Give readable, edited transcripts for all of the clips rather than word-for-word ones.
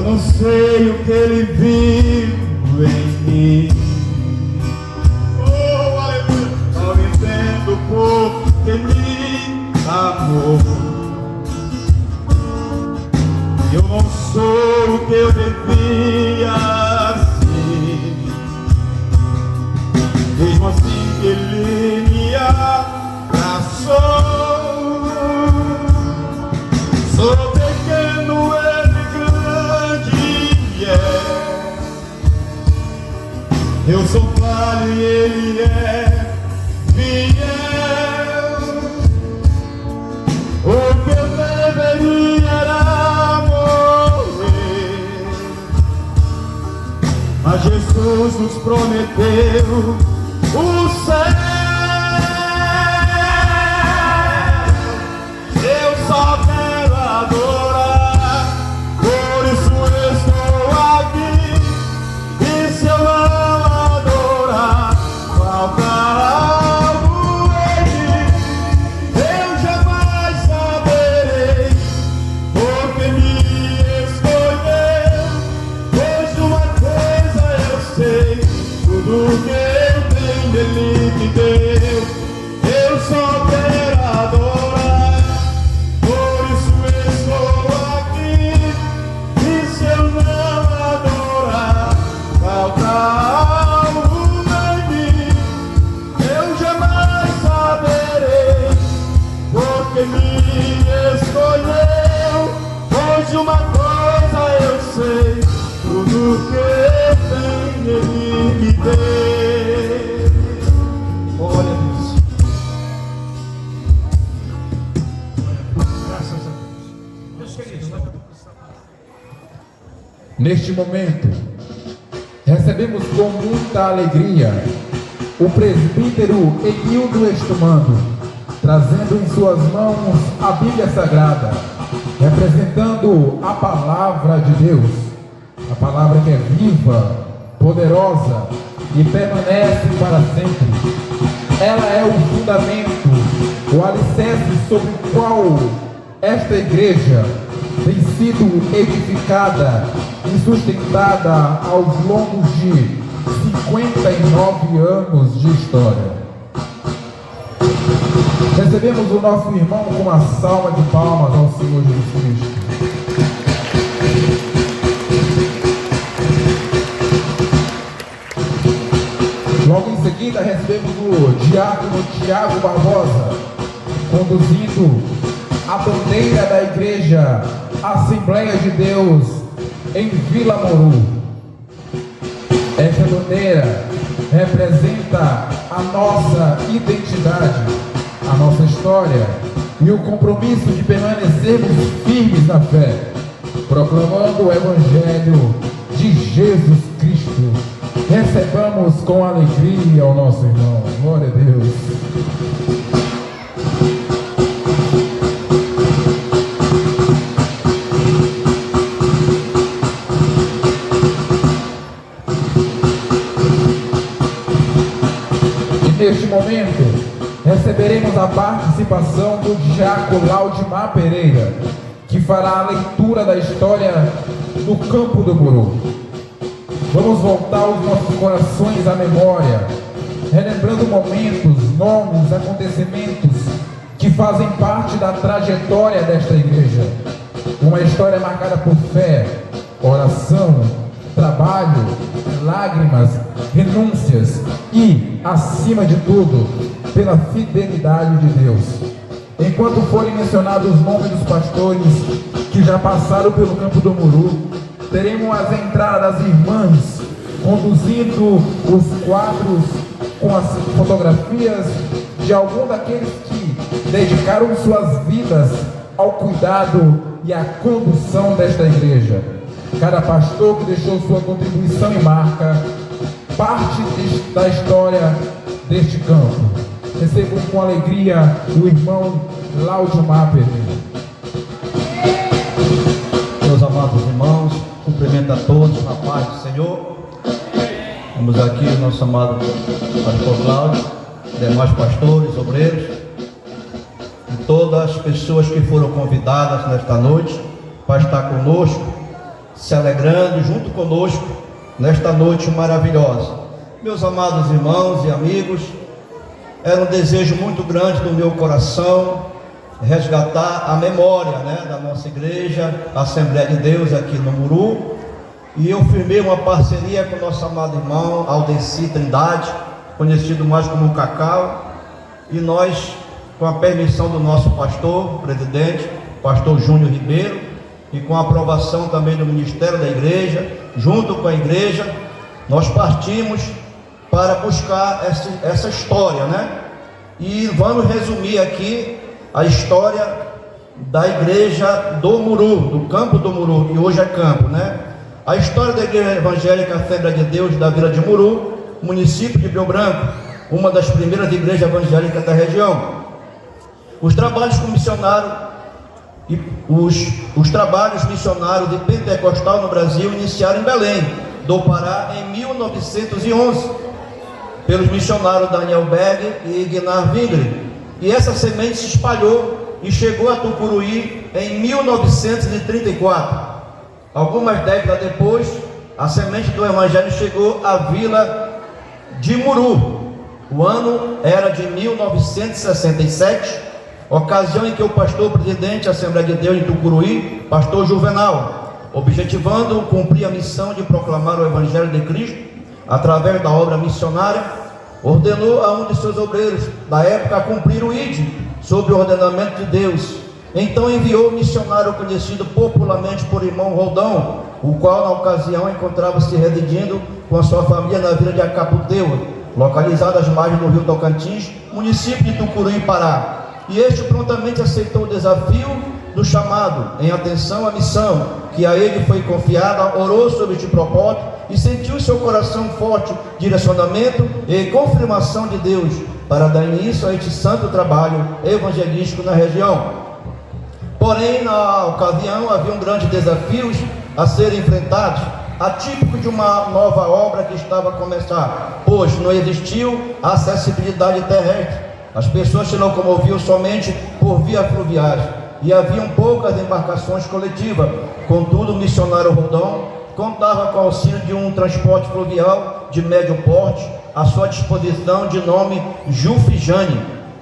Eu não sei o que ele viu em mim. Oh, aleluia. Não entendo porque me amou. Eu não sou o que eu devia ser. Mesmo assim que ele me abraçou. Sou pequeno, ele grande é. Eu sou falho e ele é fiel. O que eu deveria era morrer, mas Jesus nos prometeu o céu. Eu só quero adorar, por isso eu estou aqui. E se eu não adorar, faltará algo em mim. Eu jamais saberei porque me escolheu. Pois uma coisa eu sei, tudo que eu tenho ele me deu. Eu só quero adorar, por isso eu estou aqui. E se eu não adorar, falta algo em mim. Eu jamais saberei porque me escolheu. Pois uma coisa eu sei, tudo que eu tenho ele me deu. Glória a Deus. Graças a Deus. Meus queridos, Neste momento, recebemos com muita alegria o presbítero Enildo Estumando, trazendo em suas mãos a Bíblia Sagrada, representando a Palavra de Deus, a Palavra que é viva, poderosa e permanece para sempre. Ela é o fundamento, o alicerce sobre o qual esta igreja tem sido edificada e sustentada aos longos de 59 anos de história. Recebemos o nosso irmão com uma salva de palmas ao Senhor Jesus Cristo. Logo em seguida recebemos o diácono Tiago Barbosa, conduzindo a bandeira da Igreja Assembleia de Deus em Vila Moru. Esta bandeira representa a nossa identidade, a nossa história e o compromisso de permanecermos firmes na fé, proclamando o Evangelho de Jesus Cristo. Recebamos com alegria o nosso irmão. Glória a Deus. E neste momento, receberemos a participação do diácono Laudimar Pereira, que fará a leitura da história do Campo do Muru. Vamos voltar os nossos corações à memória, relembrando momentos, nomes, acontecimentos que fazem parte da trajetória desta igreja. Uma história marcada por fé, oração, trabalho, lágrimas, renúncias e, acima de tudo, pela fidelidade de Deus. Enquanto forem mencionados os nomes dos pastores que já passaram pelo Campo do Muru, teremos as entradas das irmãs conduzindo os quadros com as fotografias de algum daqueles que dedicaram suas vidas ao cuidado e à condução desta igreja. Cada pastor que deixou sua contribuição e marca parte da história deste campo. Recebo com alegria o irmão Laudimar Pereira. Meus amados irmãos, cumprimento a todos na paz do Senhor. Temos aqui o nosso amado pastor Cláudio, demais pastores, obreiros e todas as pessoas que foram convidadas nesta noite para estar conosco se alegrando junto conosco nesta noite maravilhosa. Meus amados irmãos e amigos, era um desejo muito grande do meu coração resgatar a memória, da nossa igreja, a Assembleia de Deus aqui no Muru, e eu firmei uma parceria com o nosso amado irmão Aldeci Trindade, conhecido mais como Cacau, e nós, com a permissão do nosso pastor, presidente, pastor Júnior Ribeiro, e com a aprovação também do Ministério da Igreja, junto com a igreja, nós partimos para buscar essa história, E vamos resumir aqui a história da igreja do Muru, do campo do Muru, que hoje é campo, A história da Igreja Evangélica Assembleia de Deus da Vila de Muru, município de Rio Branco, uma das primeiras igrejas evangélicas da região. Os trabalhos com missionário e os trabalhos missionários de pentecostal no Brasil iniciaram em Belém do Pará em 1911 pelos missionários Daniel Berg e Ignar Wingre, e essa semente se espalhou e chegou a Tucuruí em 1934. Algumas décadas depois, a semente do Evangelho chegou à Vila de Muru. O ano era de 1967, ocasião em que o pastor presidente da Assembleia de Deus de Tucuruí, pastor Juvenal, objetivando cumprir a missão de proclamar o Evangelho de Cristo através da obra missionária, ordenou a um de seus obreiros da época a cumprir o ID sob o ordenamento de Deus. Então enviou o missionário conhecido popularmente por irmão Roldão, o qual na ocasião encontrava-se residindo com a sua família na vila de Acaputeua, localizada às margens do rio Tocantins, município de Tucuruí, Pará. E este prontamente aceitou o desafio do chamado, em atenção à missão que a ele foi confiada, orou sobre este propósito e sentiu em seu coração forte direcionamento e confirmação de Deus para dar início a este santo trabalho evangelístico na região. Porém, na ocasião, haviam grandes desafios a serem enfrentados, atípico de uma nova obra que estava a começar, pois não existiu acessibilidade terrestre. As pessoas se locomoviam somente por via fluviais e haviam poucas embarcações coletivas. Contudo, o missionário Roldão contava com o auxílio de um transporte fluvial de médio porte à sua disposição, de nome Jufijane,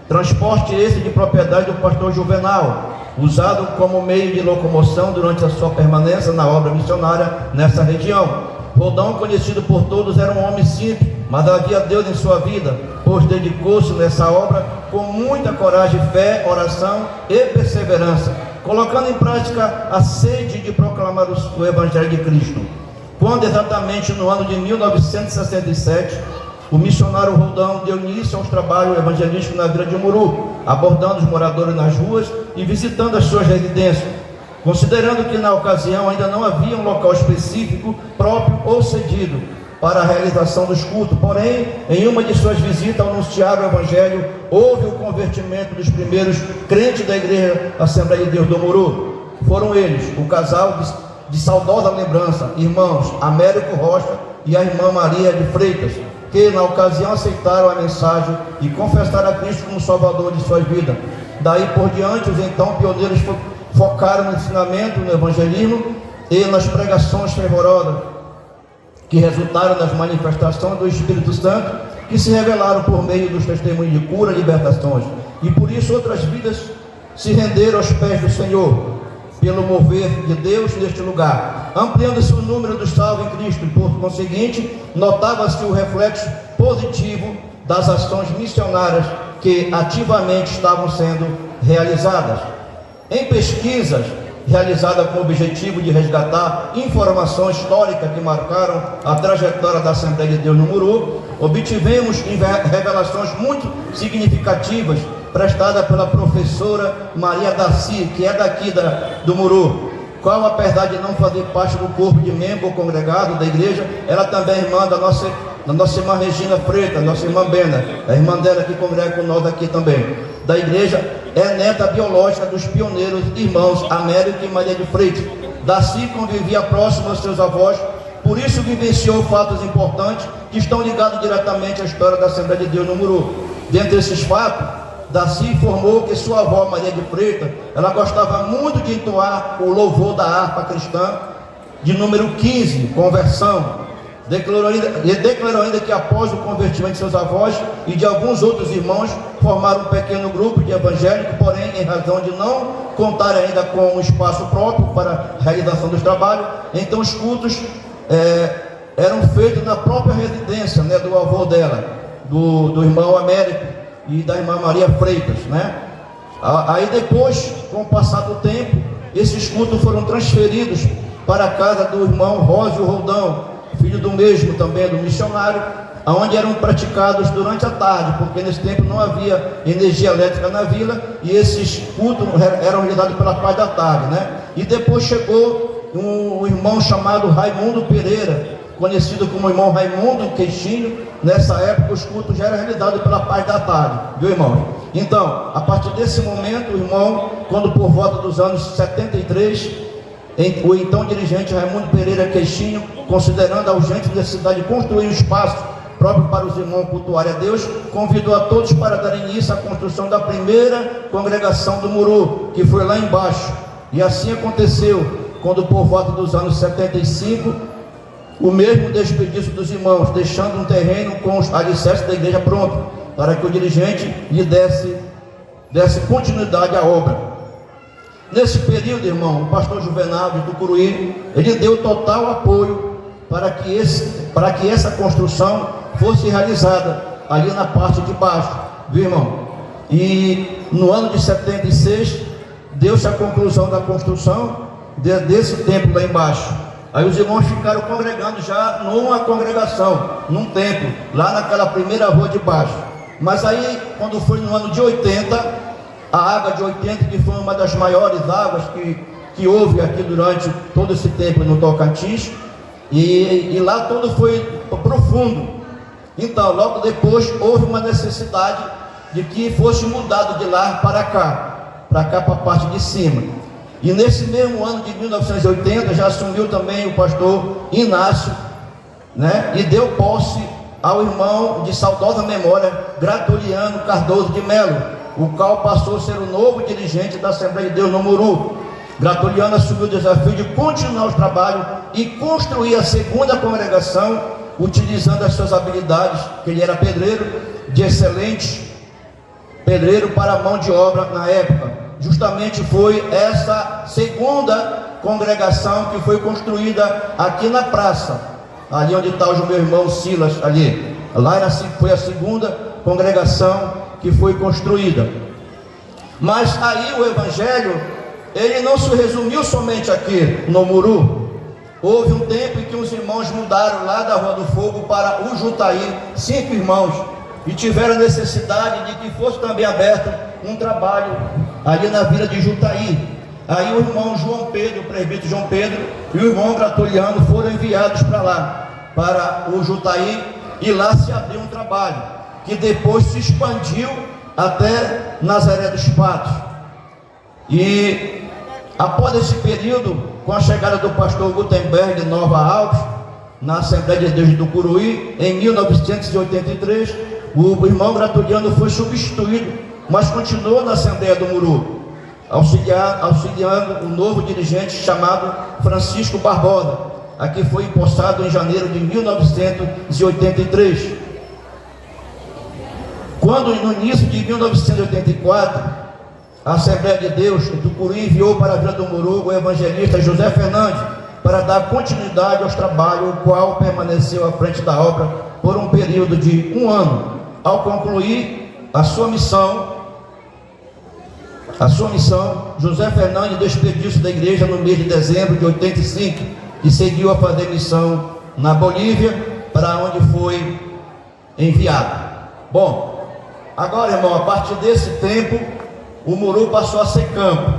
transporte esse de propriedade do pastor Juvenal, usado como meio de locomoção durante a sua permanência na obra missionária nessa região. Roldão, conhecido por todos, era um homem simples, mas havia Deus em sua vida, pois dedicou-se nessa obra com muita coragem, fé, oração e perseverança, colocando em prática a sede de proclamar o Evangelho de Cristo. Quando exatamente no ano de 1967, o missionário Roldão deu início aos trabalhos evangelísticos na Vila de Muru, abordando os moradores nas ruas e visitando as suas residências, considerando que na ocasião ainda não havia um local específico, próprio ou cedido para a realização dos cultos. Porém, em uma de suas visitas ao anunciar o Evangelho, houve o convertimento dos primeiros crentes da Igreja Assembleia de Deus do Muru. Foram eles, o casal de saudosa lembrança, irmãos Américo Rocha e a irmã Maria de Freitas, que na ocasião aceitaram a mensagem e confessaram a Cristo como Salvador de suas vidas. Daí por diante, os então pioneiros focaram no ensinamento, no evangelismo e nas pregações fervorosas, que resultaram das manifestações do Espírito Santo, que se revelaram por meio dos testemunhos de cura e libertações. E por isso outras vidas se renderam aos pés do Senhor, pelo mover de Deus neste lugar, ampliando-se o número dos salvos em Cristo, e por conseguinte, notava-se o reflexo positivo das ações missionárias que ativamente estavam sendo realizadas. Em pesquisas realizadas com o objetivo de resgatar informações históricas que marcaram a trajetória da Assembleia de Deus no Muru, obtivemos revelações muito significativas prestada pela professora Maria Darcy, que é daqui do Muru, qual, apesar de não fazer parte do corpo de membro ou congregado da igreja, ela também é irmã da nossa irmã Regina Freitas, nossa irmã Bena, a irmã dela que congrega com nós aqui também, da igreja, é neta biológica dos pioneiros irmãos Américo e Maria de Freitas. Darcy convivia próximo aos seus avós, por isso vivenciou fatos importantes que estão ligados diretamente à história da Assembleia de Deus no Muru. Dentre esses fatos, Darcy informou que sua avó Maria de Freitas, ela gostava muito de entoar o louvor da harpa cristã, de número 15, conversão. Declarou ainda que após o convertimento de seus avós e de alguns outros irmãos, formaram um pequeno grupo de evangélicos, porém, em razão de não contar ainda com um espaço próprio para a realização dos trabalhos, então os cultos eram feitos na própria residência, né, do avô dela, do irmão Américo e da irmã Maria Freitas, né? Aí depois, com o passar do tempo, esses cultos foram transferidos para a casa do irmão Rósio Roldão, filho do mesmo também, do missionário, onde eram praticados durante a tarde, porque nesse tempo não havia energia elétrica na vila, e esses cultos eram realizados pela parte da tarde, né? E depois chegou um irmão chamado Raimundo Pereira, conhecido como irmão Raimundo Queixinho. Nessa época os cultos já eram realizados pela parte da tarde, viu, irmão? Então, a partir desse momento, o irmão, quando por volta dos anos 73, o então dirigente Raimundo Pereira Queixinho, considerando a urgente necessidade de construir um espaço próprio para os irmãos cultuarem a Deus, convidou a todos para dar início à construção da primeira congregação do Muru, que foi lá embaixo. E assim aconteceu, quando por volta dos anos 75, o mesmo despediu-se dos irmãos, deixando um terreno com os alicerces da igreja pronto, para que o dirigente lhe desse continuidade à obra. Nesse período, irmão, o pastor Juvenal de Tucuruí, ele deu total apoio para que essa construção fosse realizada ali na parte de baixo, viu, irmão? E no ano de 76, deu-se a conclusão da construção desse templo lá embaixo. Aí os irmãos ficaram congregando já numa congregação, num templo, lá naquela primeira rua de baixo. Mas aí, quando foi no ano de 80, a água de 80, que foi uma das maiores águas que houve aqui durante todo esse tempo no Tocantins, e lá tudo foi profundo. Então, logo depois, houve uma necessidade de que fosse mudado de lá para a parte de cima. E nesse mesmo ano de 1980, já assumiu também o pastor Inácio, né? E deu posse ao irmão de saudosa memória, Gratuliano Cardoso de Melo, o qual passou a ser o novo dirigente da Assembleia de Deus no Muru. Gratuliano assumiu o desafio de continuar o trabalho e construir a segunda congregação, utilizando as suas habilidades, que ele era pedreiro, de excelente pedreiro para a mão de obra na época. Justamente foi essa segunda congregação que foi construída aqui na praça, ali onde está o meu irmão Silas, ali. Lá foi a segunda congregação que foi construída. Mas aí o evangelho, ele não se resumiu somente aqui no Muru. Houve um tempo em que os irmãos mudaram lá da Rua do Fogo para o Jutaí, 5 irmãos, e tiveram necessidade de que fosse também aberto um trabalho ali na vila de Jutaí. Aí o irmão João Pedro, o presbítero João Pedro, e o irmão Gratuliano foram enviados para lá, para o Jutaí, e lá se abriu um trabalho que depois se expandiu até Nazaré dos Patos. E após esse período, com a chegada do pastor Gutenberg Nova Alves na Assembleia de Deus de Tucuruí, em 1983, o irmão Gratuliano foi substituído, mas continuou na Assembleia do Muru, auxiliando o novo dirigente chamado Francisco Barbosa, a que foi empossado em janeiro de 1983. Quando no início de 1984, a Assembleia de Deus do Tucuruí enviou para a Vila do Muru o evangelista José Fernandes para dar continuidade aos trabalhos, o qual permaneceu à frente da obra por um período de 1 ano. Ao concluir a sua missão, José Fernandes despediu-se da igreja no mês de dezembro de 85 e seguiu a fazer missão na Bolívia, para onde foi enviado. Bom, agora, irmão, a partir desse tempo, o Muru passou a ser campo,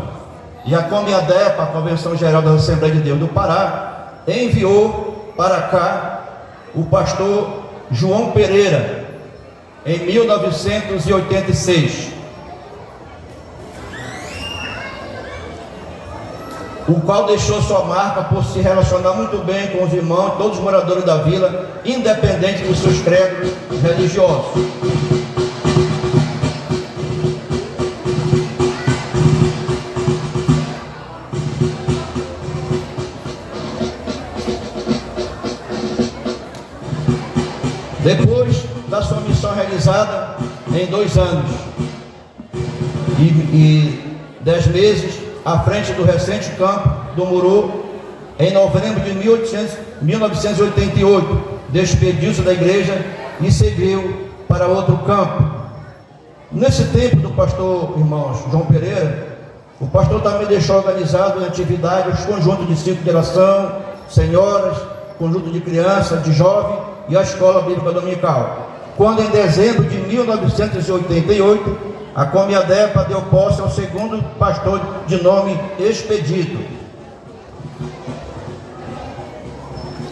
e a Comiadepa, a Convenção Geral da Assembleia de Deus do Pará, enviou para cá o pastor João Pereira, em 1986, o qual deixou sua marca por se relacionar muito bem com os irmãos, todos os moradores da vila, independente dos seus credos religiosos. Depois da sua missão realizada em 2 anos e 10 meses à frente do recente campo do Muru, em novembro de 1988, despediu-se da igreja e seguiu para outro campo. Nesse tempo do pastor, irmãos, João Pereira, o pastor também deixou organizado em atividades, conjunto de ciclo de oração, senhoras, conjunto de crianças, de jovem e a escola bíblica dominical. Quando em dezembro de 1988, a Comiadepa deu posse ao segundo pastor de nome Expedito,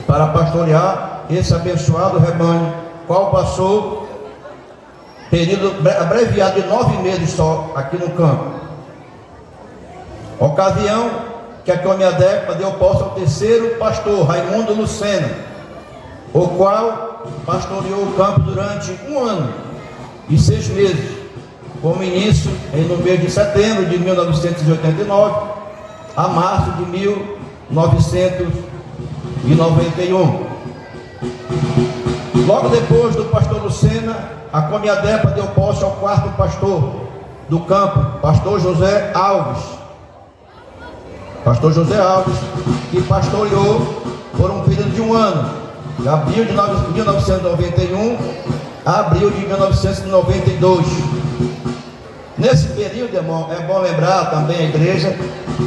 para pastorear esse abençoado rebanho, qual passou período abreviado de 9 meses só aqui no campo. Ocasião que a Comiadepa deu posse ao terceiro pastor, Raimundo Lucena, o qual pastoreou o campo durante 1 ano e 6 meses, com início no mês de setembro de 1989 a março de 1991. Logo depois do pastor Lucena, a Comiadepa deu posse ao quarto pastor do campo, pastor José Alves. Pastor José Alves, que pastoreou por um período de 1 ano, de abril de 1991 a abril de 1992. Nesse período, irmão, é bom lembrar também a igreja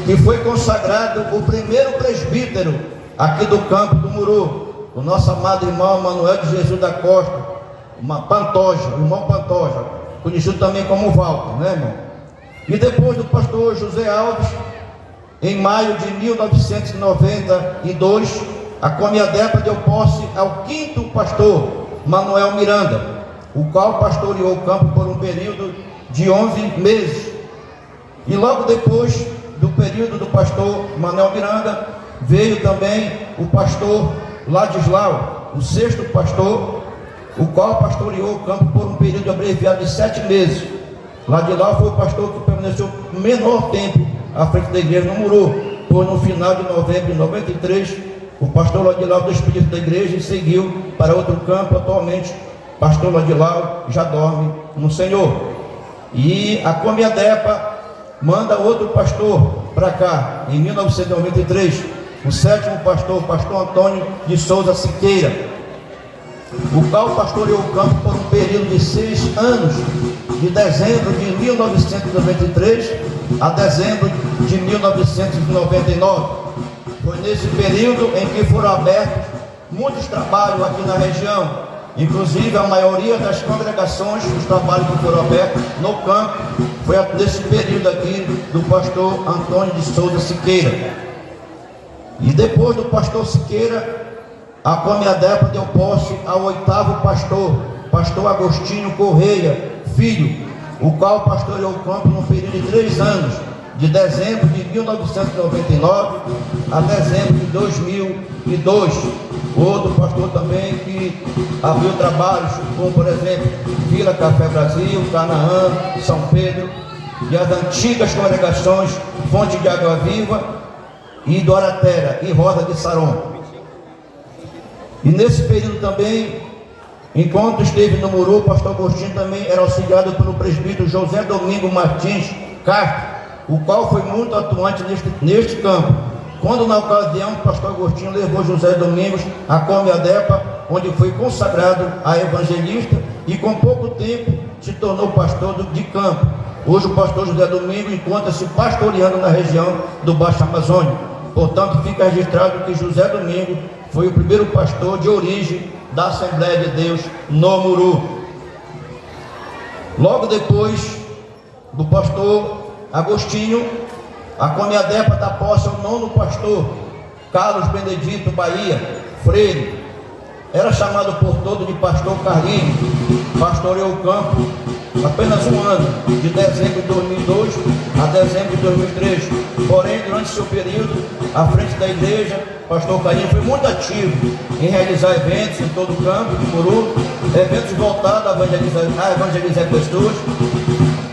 que foi consagrado o primeiro presbítero aqui do campo do Muru, o nosso amado irmão Manuel de Jesus da Costa, irmão Pantoja, conhecido também como Walter, né, irmão? E depois do pastor José Alves, em maio de 1992, a Comiadepa deu posse ao quinto pastor, Manuel Miranda, o qual pastoreou o campo por um período de 11 meses. E logo depois do período do pastor Manuel Miranda, veio também o pastor Ladislau, o sexto pastor, o qual pastoreou o campo por um período abreviado de 7 meses. Ladislau foi o pastor que permaneceu menor tempo à frente da igreja no Muru, pois no final de novembro de 93, o pastor Ladislau despediu da igreja e seguiu para outro campo. Atualmente, o pastor Ladislau já dorme no Senhor. E a Comiadepa manda outro pastor para cá, em 1993, o sétimo pastor, pastor Antônio de Souza Siqueira, o qual pastoreou o campo por um período de 6 anos, de dezembro de 1993 a dezembro de 1999. Foi nesse período em que foram abertos muitos trabalhos aqui na região, inclusive a maioria das congregações, os trabalhos que foram abertos no campo, foi nesse período aqui do pastor Antônio de Souza Siqueira. E depois do pastor Siqueira, a Comiadepa deu posse ao oitavo pastor, pastor Agostinho Correia Filho, o qual pastoreou o campo no período de 3 anos, de dezembro de 1999 a dezembro de 2002. Outro pastor também que abriu trabalhos, como por exemplo, Vila Café Brasil, Canaã, São Pedro, e as antigas congregações Fonte de Água Viva e Doratera e Rosa de Saron. E nesse período também, enquanto esteve no Muru, o pastor Agostinho também era auxiliado pelo presbítero José Domingo Martins Castro, o qual foi muito atuante neste campo. Quando na ocasião o pastor Agostinho levou José Domingos a Comiadepa, onde foi consagrado a evangelista e com pouco tempo se tornou pastor de campo. Hoje o pastor José Domingos encontra-se pastoreando na região do Baixo Amazônia. Portanto, fica registrado que José Domingos foi o primeiro pastor de origem da Assembleia de Deus no Muru. Logo depois do pastor Agostinho, a Comiadepa dá posse ao 9º pastor, Carlos Benedito Bahia Freire. Era chamado por todo de pastor Carlinhos. Pastoreou o campo apenas 1 ano, de dezembro de 2002 a dezembro de 2003. Porém, durante seu período à frente da igreja, pastor Carlinhos foi muito ativo em realizar eventos em todo o campo do Muru, eventos voltados a evangelizar pessoas.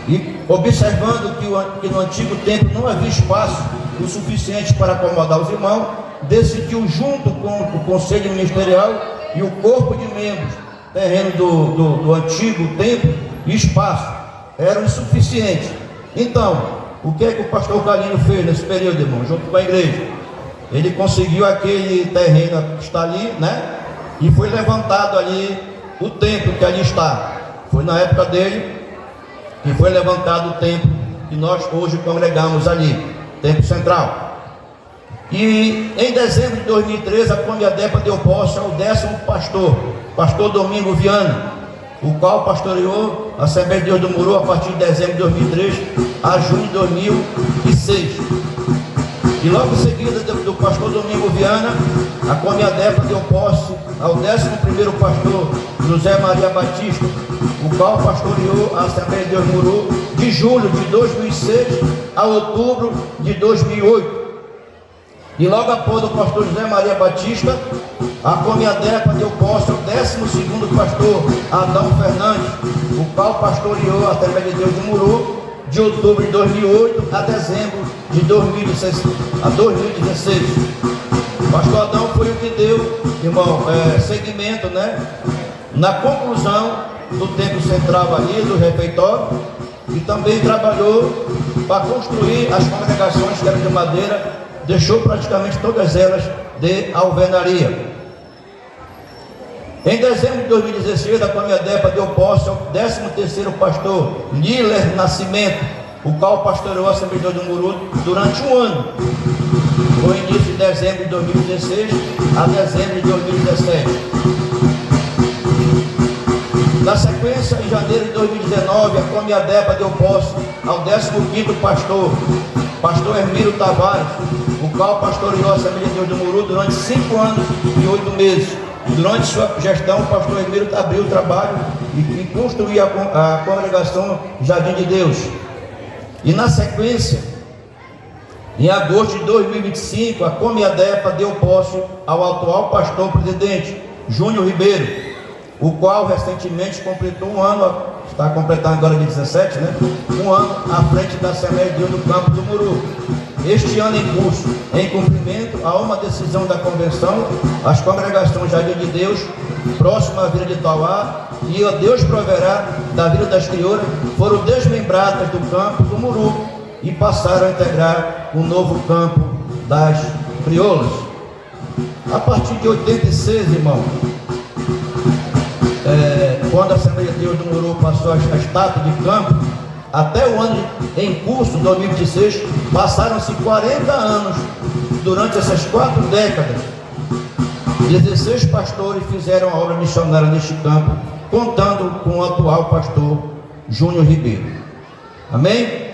E observando que no antigo tempo não havia espaço o suficiente para acomodar os irmãos, decidiu, junto com o conselho ministerial e o corpo de membros terreno do antigo templo e espaço eram insuficientes. Então, o que é que o pastor Calino fez nesse período, irmão, junto com a igreja? Ele conseguiu aquele terreno que está ali, né? E foi levantado ali o templo que ali está. Foi na época dele que foi levantado o templo que nós hoje congregamos ali, templo central. E em dezembro de 2013 a Comiadepa deu posse ao 10º pastor Domingo Viana, o qual pastoreou a Assembleia de Deus do Muru a partir de dezembro de 2003 a junho de 2006. E logo em seguida do pastor Domingo Viana, a Comiadepa deu posse ao 11º pastor José Maria Batista, o qual pastoreou a Assembleia de Deus do Muru de julho de 2006 a outubro de 2008. E logo após o pastor José Maria Batista, a Comiadepa deu posse ao 12º pastor Adão Fernandes, o qual pastoreou a Assembleia de Deus do Muru de outubro de 2008 a dezembro de 2016. O pastor Adão foi o que deu, irmão, segmento, né, na conclusão do templo central ali, do refeitório, e também trabalhou para construir as congregações que eram de madeira, deixou praticamente todas elas de alvenaria. Em dezembro de 2016, a Comiadepa deu posse ao 13º pastor Líler Nascimento, o qual pastoreou a Assembleia de Deus do Muru durante um ano, do início de dezembro de 2016 a dezembro de 2017. Na sequência, em janeiro de 2019, a Comiadepa deu posse ao 15º pastor Hermílio Tavares, o qual pastoreou a Assembleia de Deus do Muru durante 5 anos e 8 meses. Durante sua gestão, o pastor Hermílio abriu o trabalho e construiu a congregação Jardim de Deus. E na sequência, em agosto de 2025, a Comiadepa deu posse ao atual pastor presidente, Júnior Ribeiro, o qual recentemente completou um ano, está completando agora dia 17, né? Um ano à frente da Assembleia de Deus do Campo do Muru. Este ano em curso, em cumprimento a uma decisão da convenção, as congregações Jardim de Deus, próxima à Vila de Tauá, e a Deus proverá da Vila das Criouras, foram desmembradas do campo do Muru e passaram a integrar o novo campo das Crioulas. A partir de 86, irmão, quando a Assembleia de Deus do Muru passou a status de campo, até o ano em curso, 2016, passaram-se 40 anos. Durante essas 4 décadas, 16 pastores fizeram a obra missionária neste campo, contando com o atual pastor Júnior Ribeiro. Amém?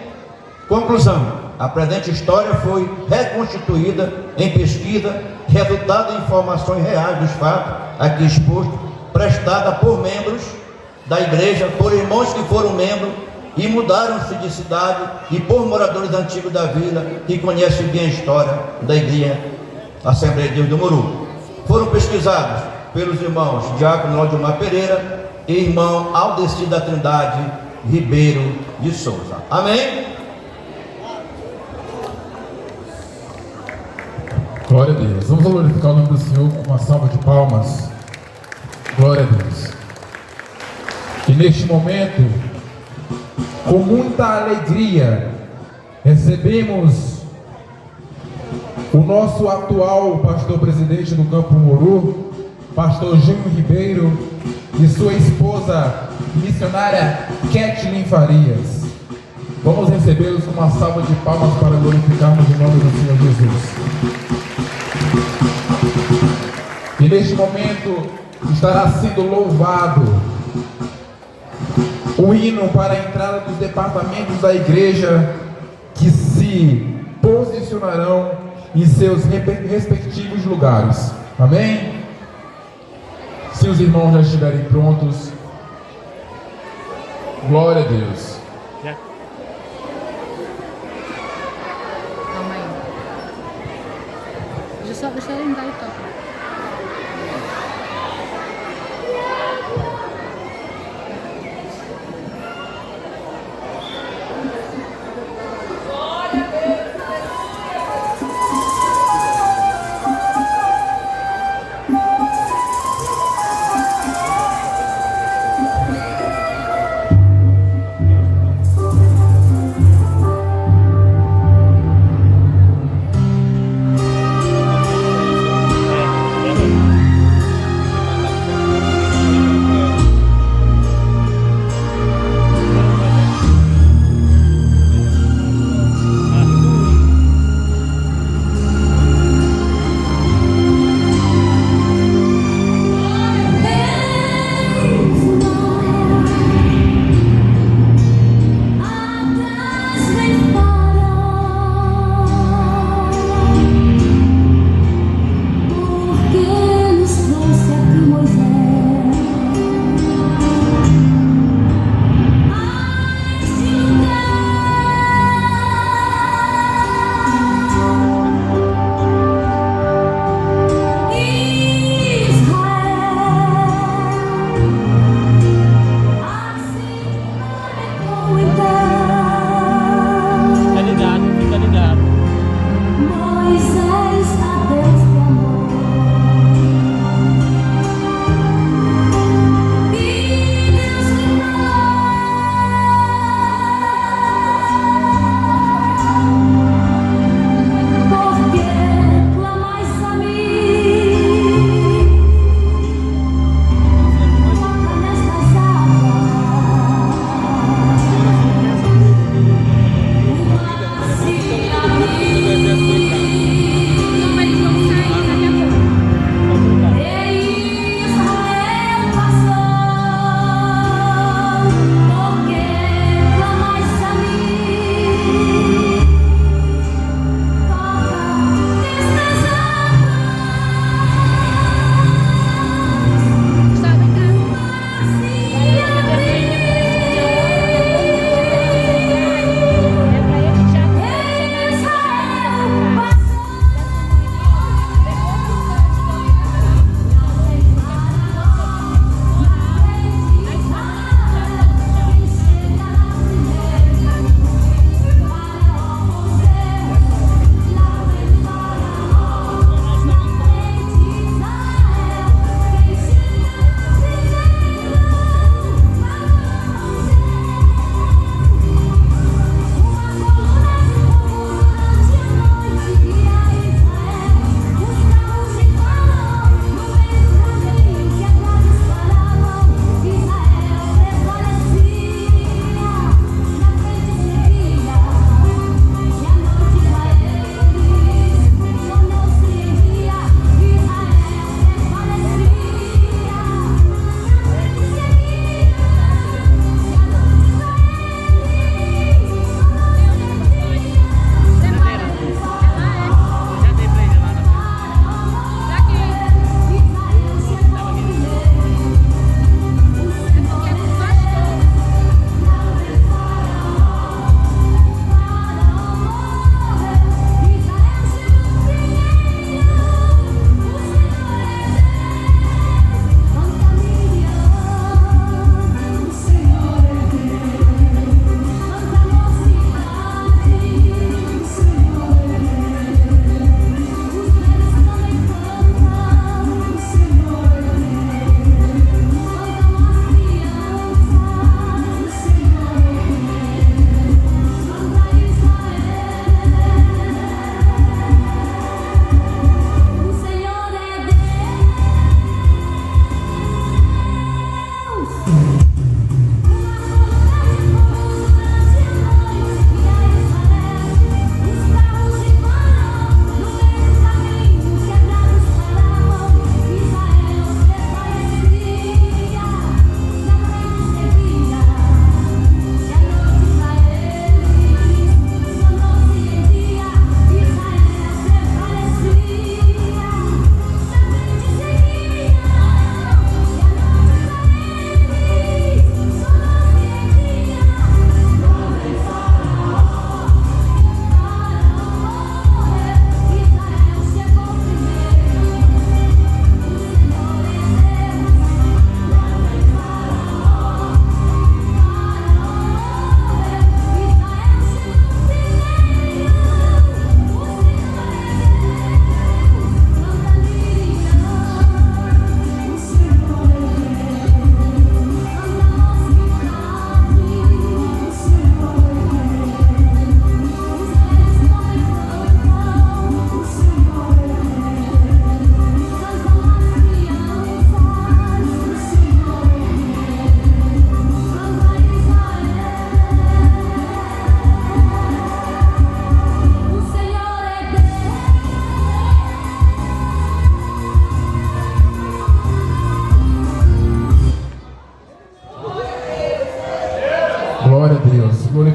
Conclusão: a presente história foi reconstituída em pesquisa, resultado em informações reais dos fatos aqui expostos, prestada por membros da igreja, por irmãos que foram membros e mudaram-se de cidade, e por moradores antigos da vila que conhecem bem a história da igreja Assembleia de Deus do Muru. Foram pesquisados pelos irmãos Diácono Aldemar Pereira e irmão Aldeci da Trindade Ribeiro de Souza. Amém? Glória a Deus. Vamos glorificar o nome do Senhor com uma salva de palmas. Glória a Deus. E neste momento, com muita alegria, recebemos o nosso atual pastor presidente do Campo Muru, pastor Júnior Ribeiro, e sua esposa missionária Kathleen Farias. Vamos recebê-los com uma salva de palmas para glorificarmos o nome do Senhor Jesus. E neste momento estará sendo louvado o hino para a entrada dos departamentos da igreja, que se posicionarão em seus respectivos lugares. Amém? Se os irmãos já estiverem prontos, glória a Deus. Calma aí. Deixa ele andar e tocar.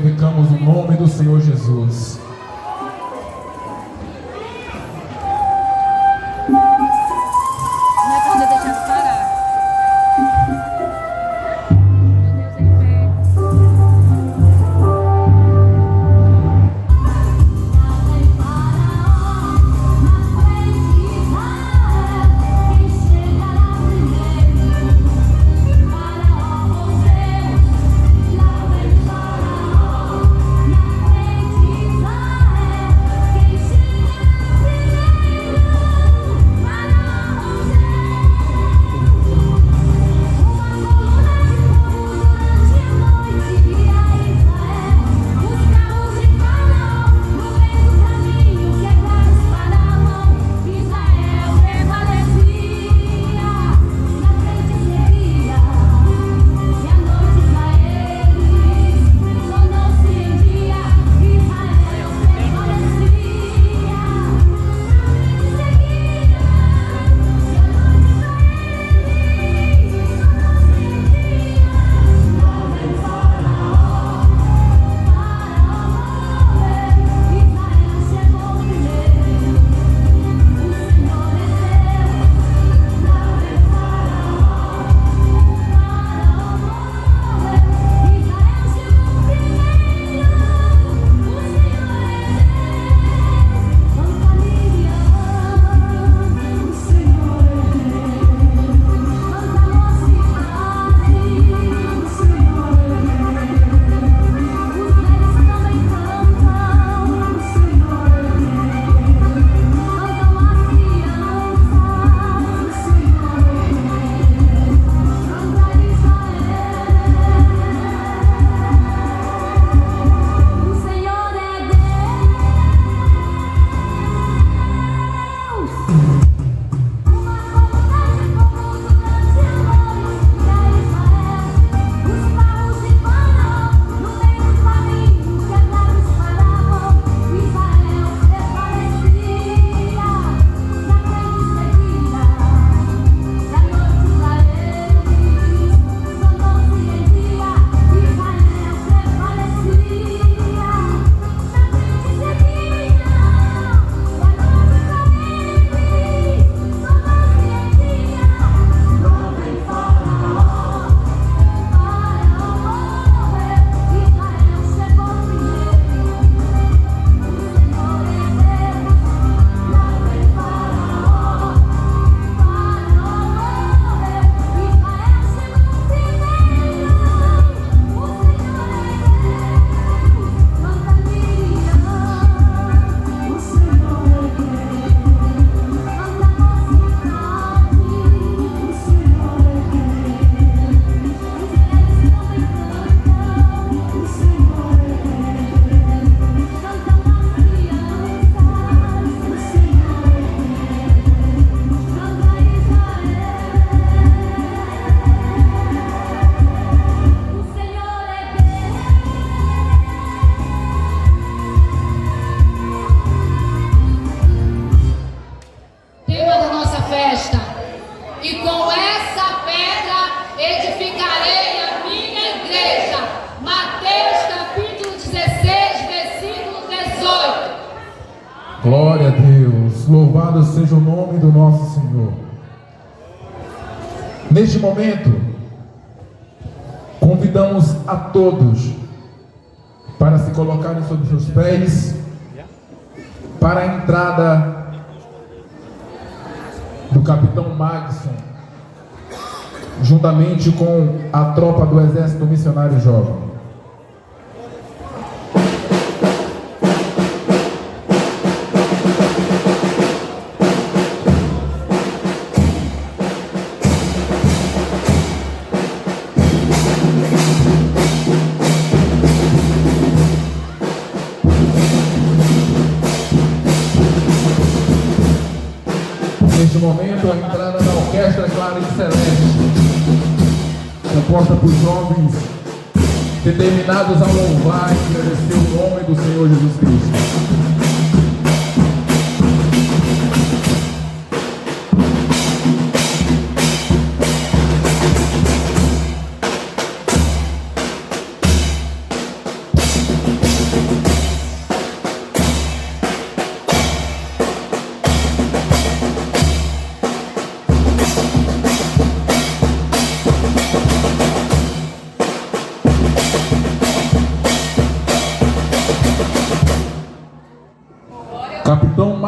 glorificamos o nome do Senhor Jesus. Não é poder deixar de parar. Meu Deus, ele pega. Glória a Deus, louvado seja o nome do nosso Senhor. Neste momento, convidamos a todos para se colocarem sobre seus pés para a entrada do capitão Magson, juntamente com a tropa do Exército Missionário Jovem. Neste momento, a entrada da Orquestra Clara e Celeste, composta por jovens determinados a louvar e agradecer o nome do Senhor Jesus Cristo.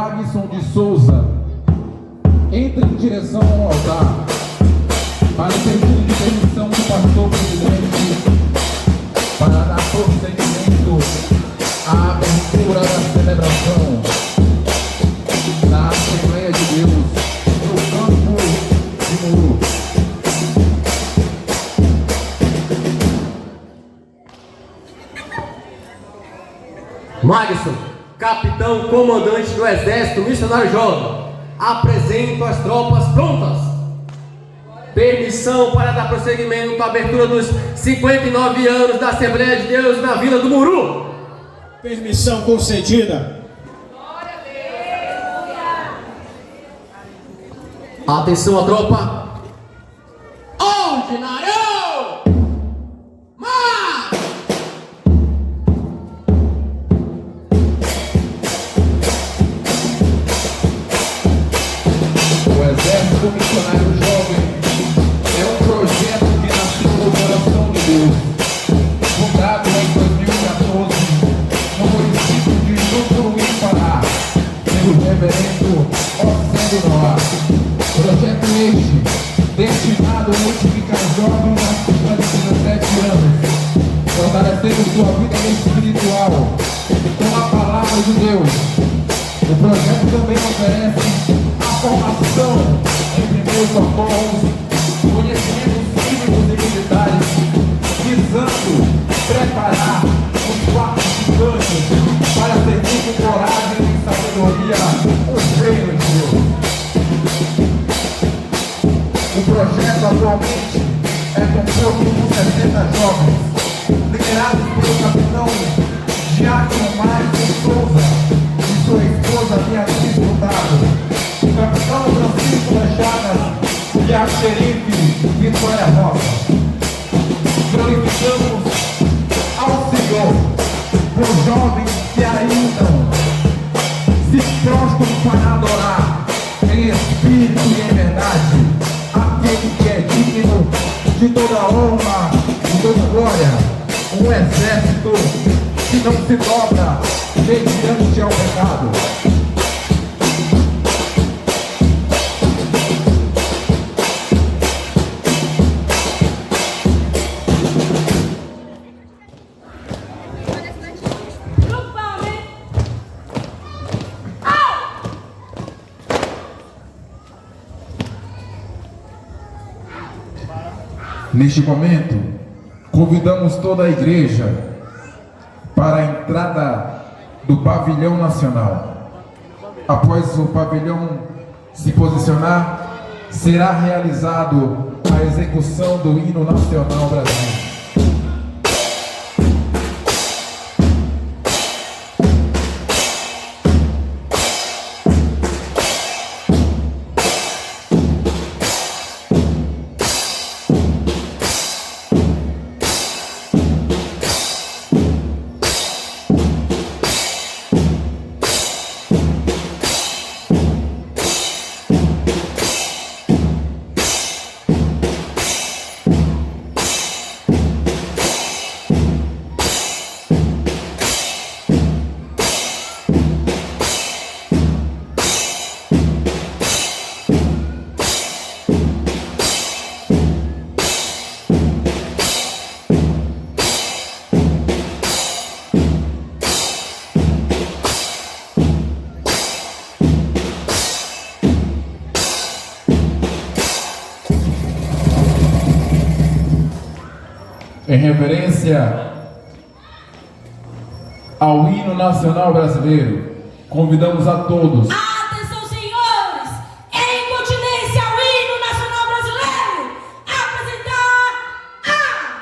Wagson de Souza entra em direção ao altar para o pedido de demissão do pastor presidente para dar prosseguimento à abertura da celebração da Assembleia de Deus no campo de Muru. Magson, capitão comandante do Exército Missionário Jovem, apresento as tropas prontas. Permissão para dar prosseguimento à abertura dos 59 anos da Assembleia de Deus na Vila do Muru. Permissão concedida. Atenção a tropa. Ordinário! Marcha! O Exército Missionário Jovem é um projeto que nasceu no coração de Deus, fundado em 2014 no município de Jucuruí, Pará, pelo reverendo Océlio Noah. Projeto este destinado a multiplicar jovens acima de 17 anos, fortalecendo sua vida espiritual com a palavra de Deus. O projeto também oferece a formação em primeiros socorros, conhecimentos cívicos e militares, visando preparar os participantes para servir com coragem e sabedoria o reino de Deus. O projeto atualmente é composto por 60 jovens, liderados pelo capitão Diácono Marcos Souza e sua esposa Beatriz Furtado, o capitão Francisco das Chagas e a xerife Vitória Rosa. Glorificamos ao Senhor por jovens que ainda se prostram para adorar em espírito e em verdade aquele que é digno de toda honra e toda glória. Um exército que não se dobra mediante ao pecado. Neste momento, convidamos toda a igreja para a entrada do pavilhão nacional. Após o pavilhão se posicionar, será realizado a execução do hino nacional brasileiro. Em reverência ao hino nacional brasileiro, convidamos a todos Atenção, senhores! Em continência ao hino nacional brasileiro, apresentar a...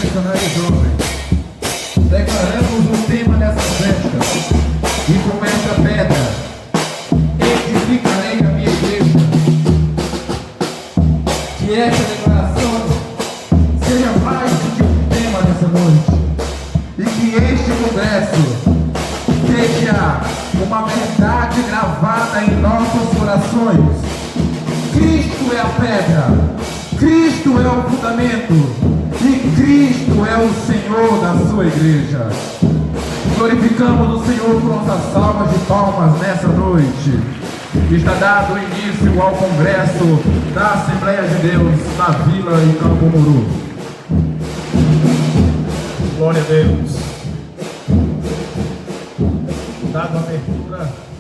missionário jovem. Declaramos o tema dessa festa. E com essa pedra, edificarei a minha igreja. Que essa declaração seja mais do que um tema nessa noite. E que este congresso seja uma verdade gravada em nossos corações. Cristo é a pedra, Cristo é o fundamento e Cristo é o Senhor da sua igreja. Glorificamos o Senhor com nossas salvas de palmas nessa noite. Está dado início ao congresso da Assembleia de Deus na Vila e Campo Muru. Glória a Deus. Dado a abertura.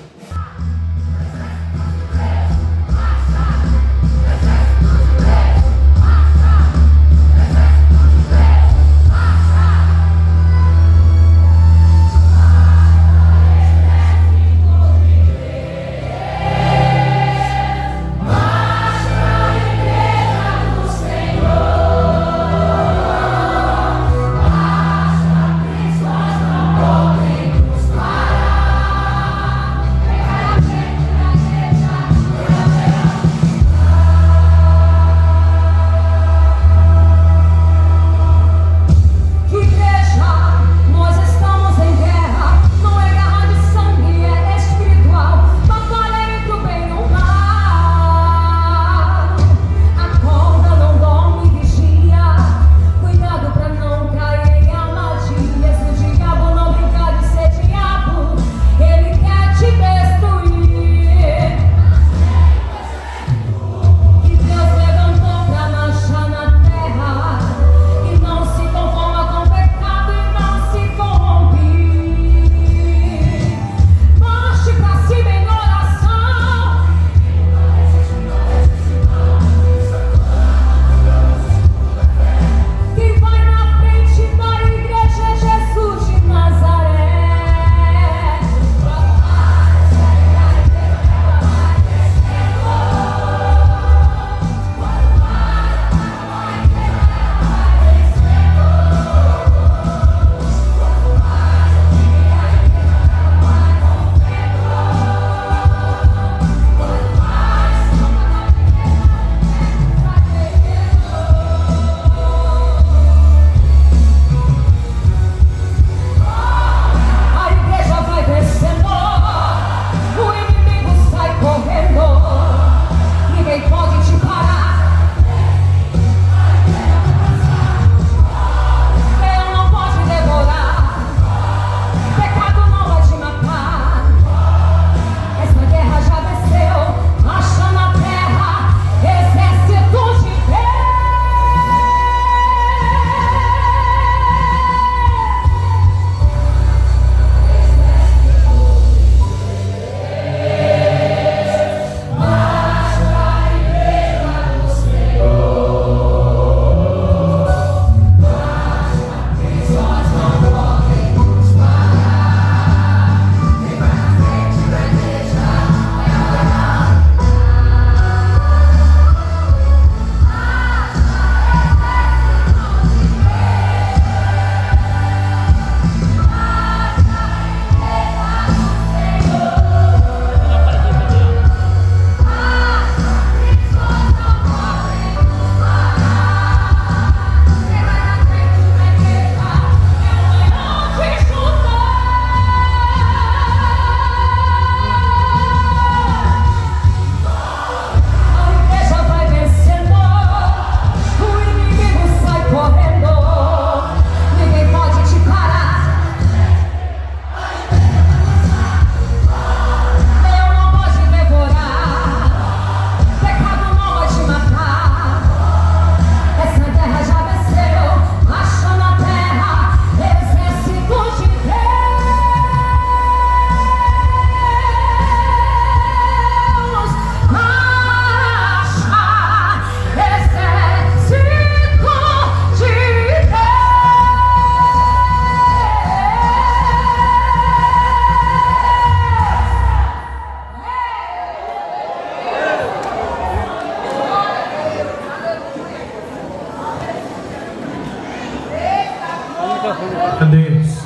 Deus.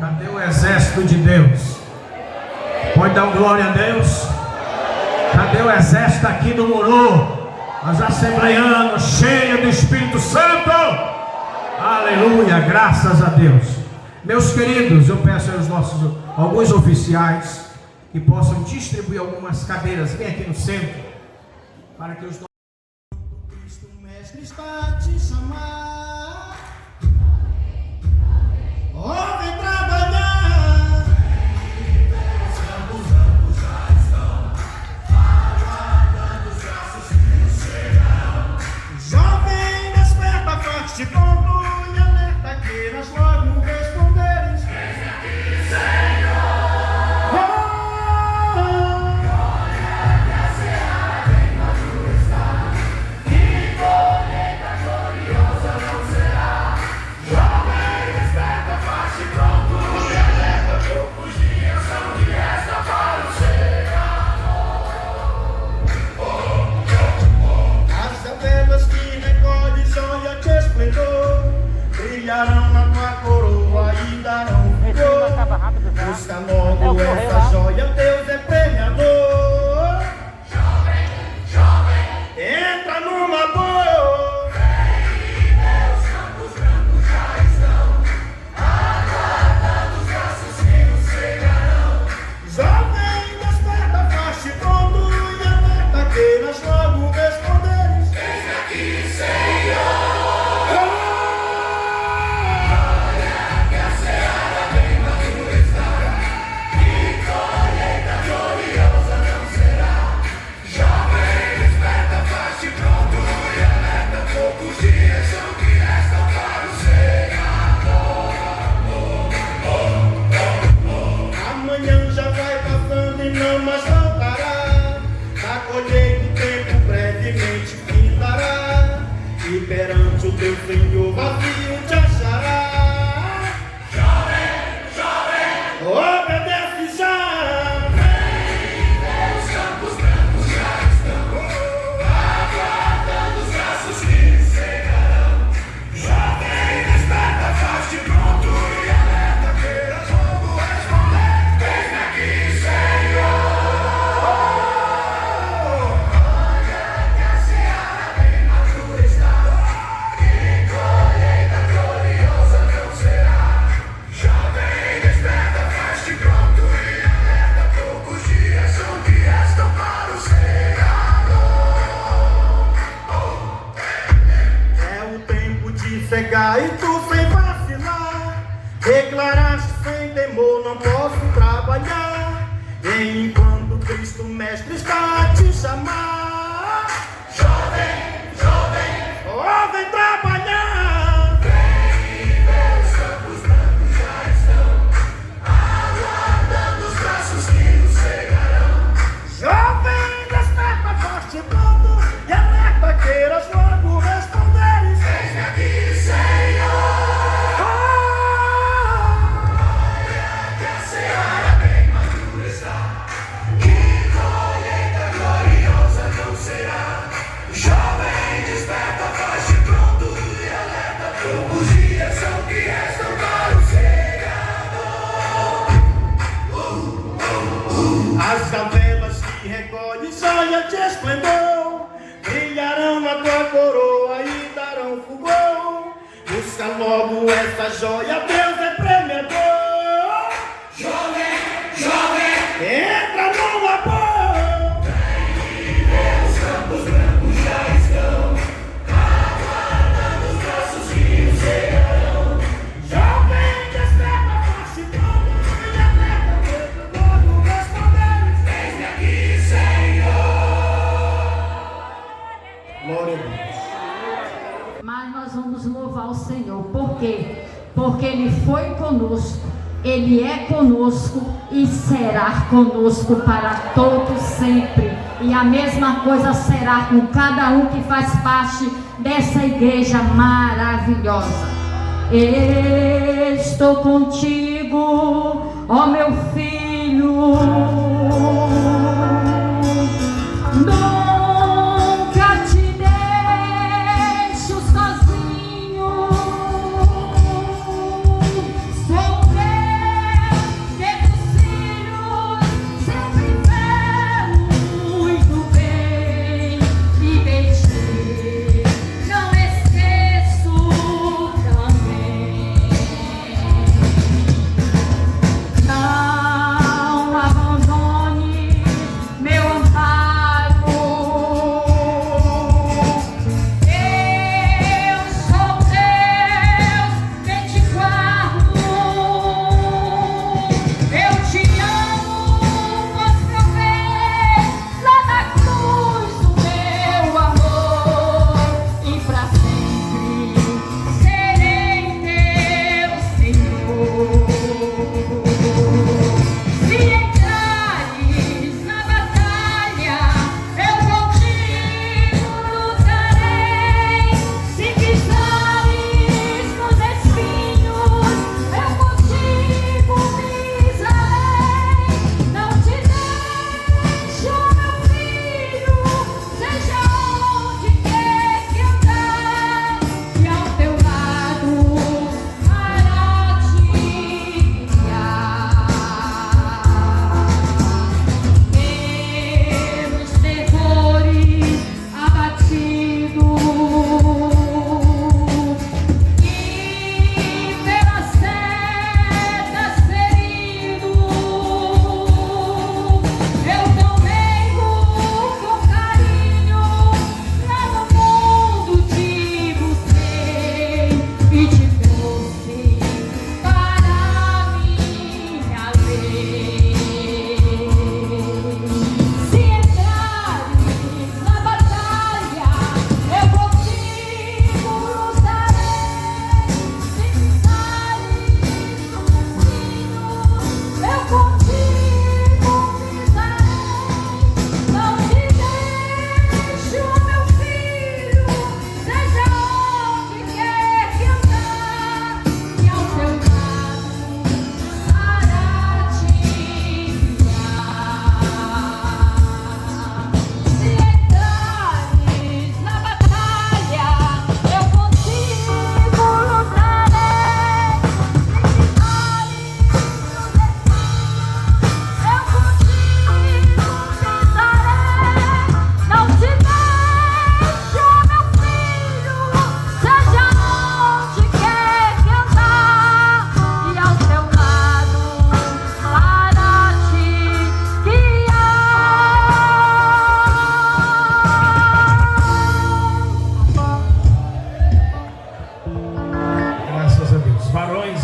Cadê o exército de Deus? Pode dar glória a Deus? Cadê o exército aqui do Muru? Os assembleianos cheios do Espírito Santo. Aleluia, graças a Deus. Meus queridos, eu peço aos alguns oficiais que possam distribuir algumas cadeiras. Vem aqui no centro para que os Cristo Mestre está a te chamar. Oh, vem trabalhar. Os campos já estão aguardando os braços que chegarão. Jovem, desperta forte, pronto e alerta, queiras logo responderes. Vem aqui, Senhor. Brilharão na tua coroa e darão vigor. Busca logo essa joia, Deus é premiador. Jovem, jovem, entra numa boa. Vem, meus campos brancos já estão aguardando os braços que nos cegarão. Jovem, desperta, faz-te pronto e alerta, queiras logo responderes. Eis aqui, Senhor. Perante o teu Senhor vazio te achará. Jovem, jovem, obedece já. Vem, os campos brancos já estão aguardando os braços que cegarão. Jovem, desperta, faz-te pronto e alerta, queiras logo responder. Vem aqui, Senhor. Olha que a seara bem madura está. Cegar e tu sem vacilar, declaraste sem temor, não posso trabalhar, e enquanto Cristo Mestre está a te chamar. Jovem, jovem, oh, vem trabalhar. Vem, meus campos brancos já estão aguardando os braços que nos cegarão. Jovem, desperta, forte, pronto e alerta, queiras logo responderes. Vem aqui. As gavelas que recolhe joia de esplendor brilharão na tua coroa e darão fulgor. Busca logo essa joia, Deus é premiador. Jovem, jovem, entra numa boa. Vem, os campos brancos já estão aguardando os braços que nos cegarão. Jovem, desperta, faz-te pronto e alerta, logo responder. Eis-me aqui, Senhor. Glória a Deus. Mas nós vamos louvar o Senhor. Por quê? Porque Ele foi conosco, Ele é conosco e será conosco para todo sempre. E a mesma coisa será com cada um que faz parte dessa igreja maravilhosa. Estou contigo, ó meu filho. Nunca te deixo sozinho.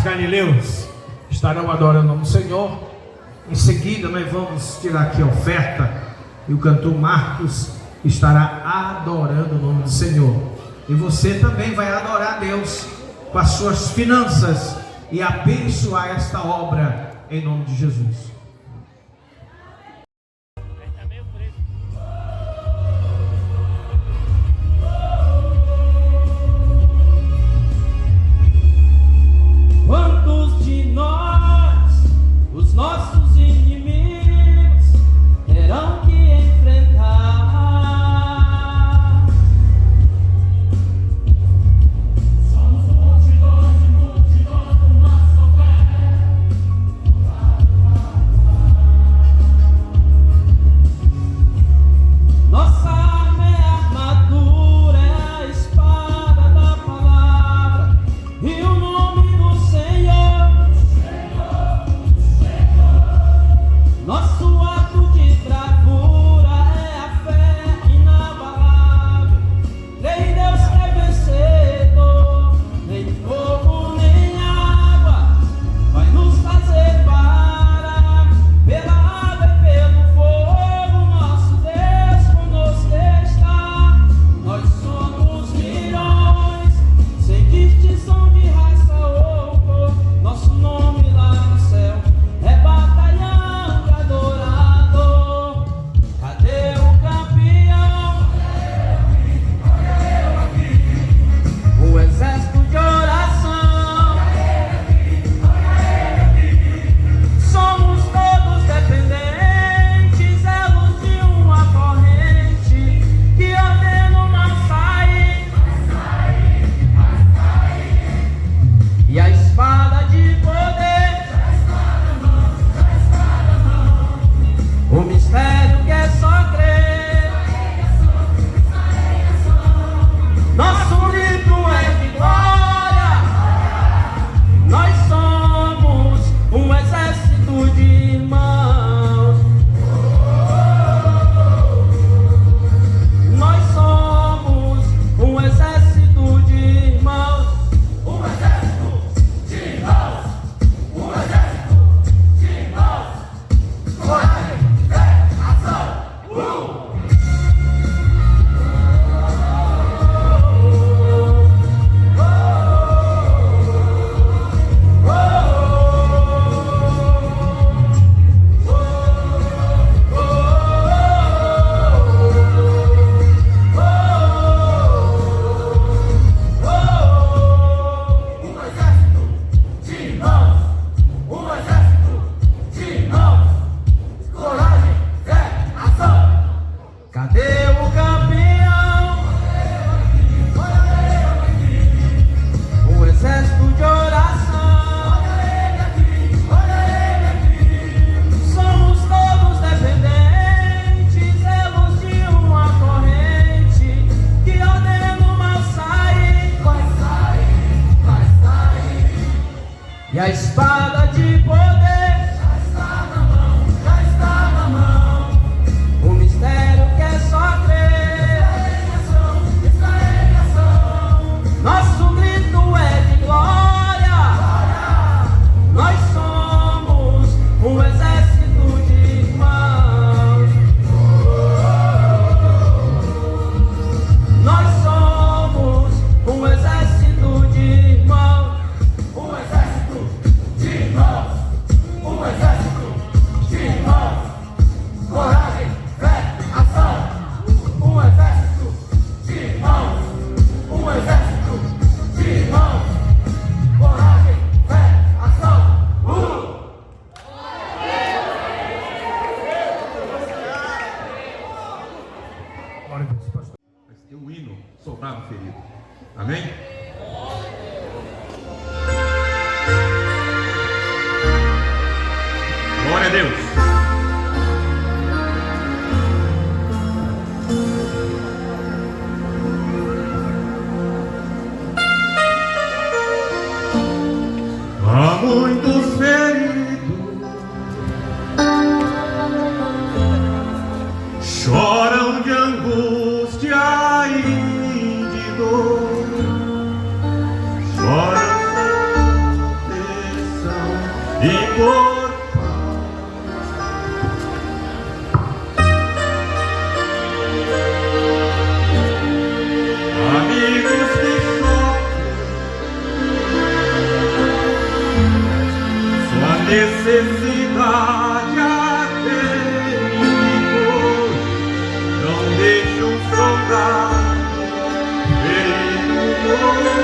galileus estarão adorando o nome do Senhor. Em seguida nós vamos tirar aqui a oferta e o cantor Marcos estará adorando o nome do Senhor. E você também vai adorar a Deus com as suas finanças e abençoar esta obra em nome de Jesus. Quantos de nós, os nossos inimigos, terão que enfrentar? Somos multidões e multidões do nosso pé. Nossa arma é a armadura, é a espada da palavra e o nome do Senhor. Nosso ato de bravura é a fé inabalável. Crê em Deus que é vencedor. Nem fogo nem água vai nos fazer parar. Pela água e pelo fogo, nosso Deus conosco está. Nós somos milhões, sem distinção de raça ou cor. Nosso nome lá no céu é batalhão de adorador. Cadê o campeão? O exército de oração. Somos todos dependentes, elos de uma corrente que ordena o mal sair. E a espada de poder, o mistério que é só crer. Nosso grito é de glória. Nós somos um exército de irmãos. Nós somos um exército de irmãos. Um exército de irmãos. Um exército de irmãos. Coragem, fé, ação. Um exército de irmãos. Um exército de irmãos. Coragem, fé, ação. Cadê o campeão? O exército de oração. Somos todos dependentes, elos de uma corrente que ordena o mal sair. Vai sair, vai sair. E a espada de poder já está na mão, já está na mão. O mistério que é só crer. Está em ação. Nosso grito é de glória. Nós somos um exército de irmãos. Nós somos um exército de irmãos. Um exército de irmãos. Um exército de irmãos. Coragem, fé, ação. Um exército de irmãos. Um exército de irmãos. Coragem, fé, ação. Glória a Deus, pastor. Mas tem um hino, soldado ferido. Amém? Glória a Deus. Há muitos feridos choram de angústia e de dor, choram sem necessidade atende, não deixe um soldado ferido morrer.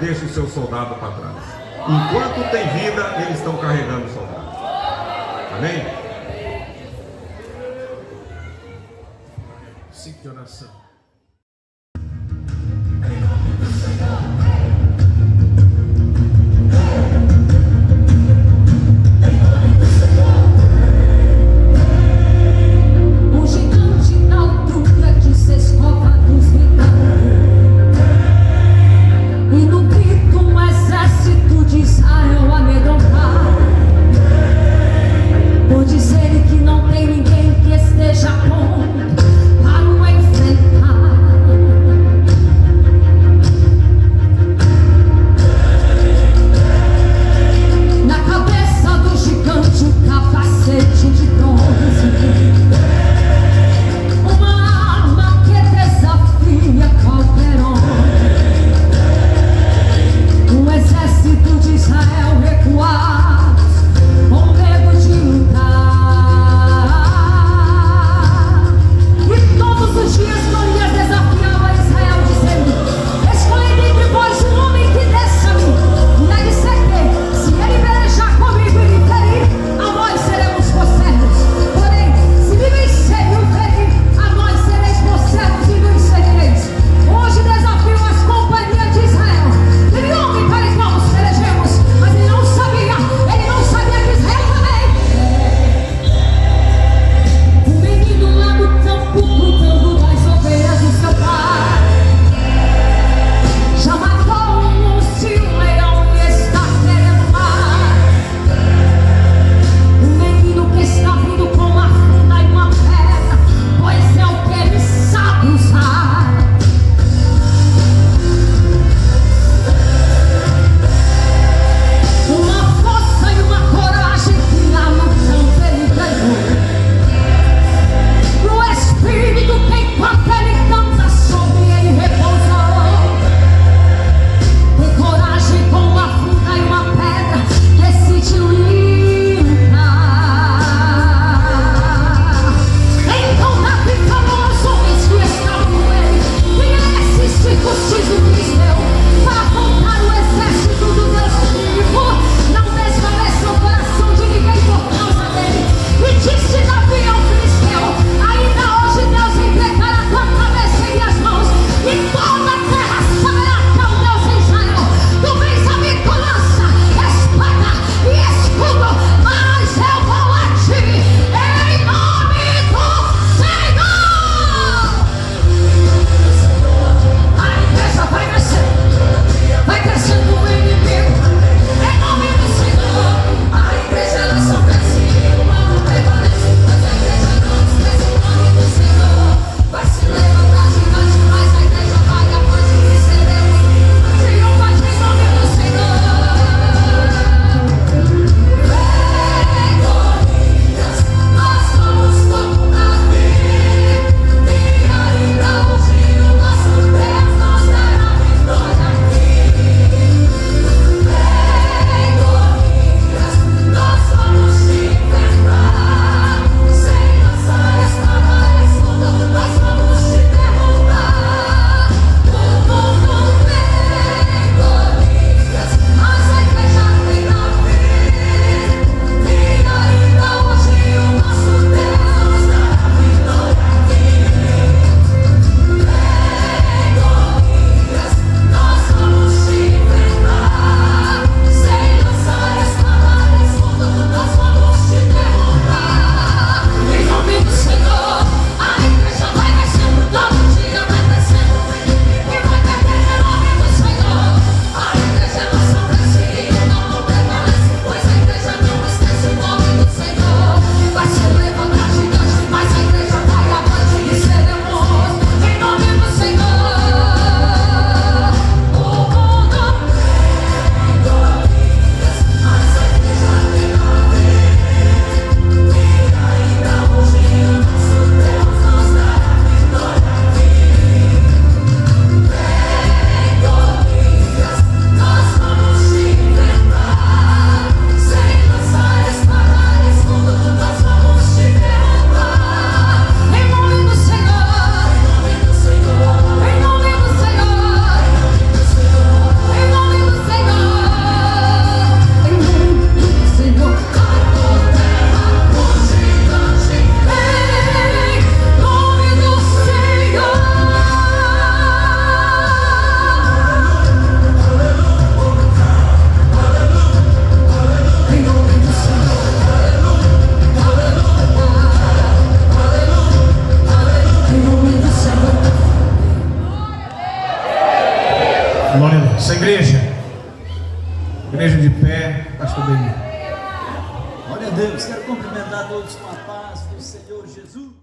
Deixa o seu soldado para trás. Enquanto tem vida, eles estão carregando o soldado. Amém? Sim, que oração. O gigante na altura de 6 côvados gritando, e no grito um exército de Israel amedrontar. Por dizer que não tem ninguém que esteja pronto para o enfrentar. nome do Senhor. Glória a Deus. Essa igreja de pé, pastor Benito. Glória a Deus, quero cumprimentar todos com a paz do Senhor Jesus.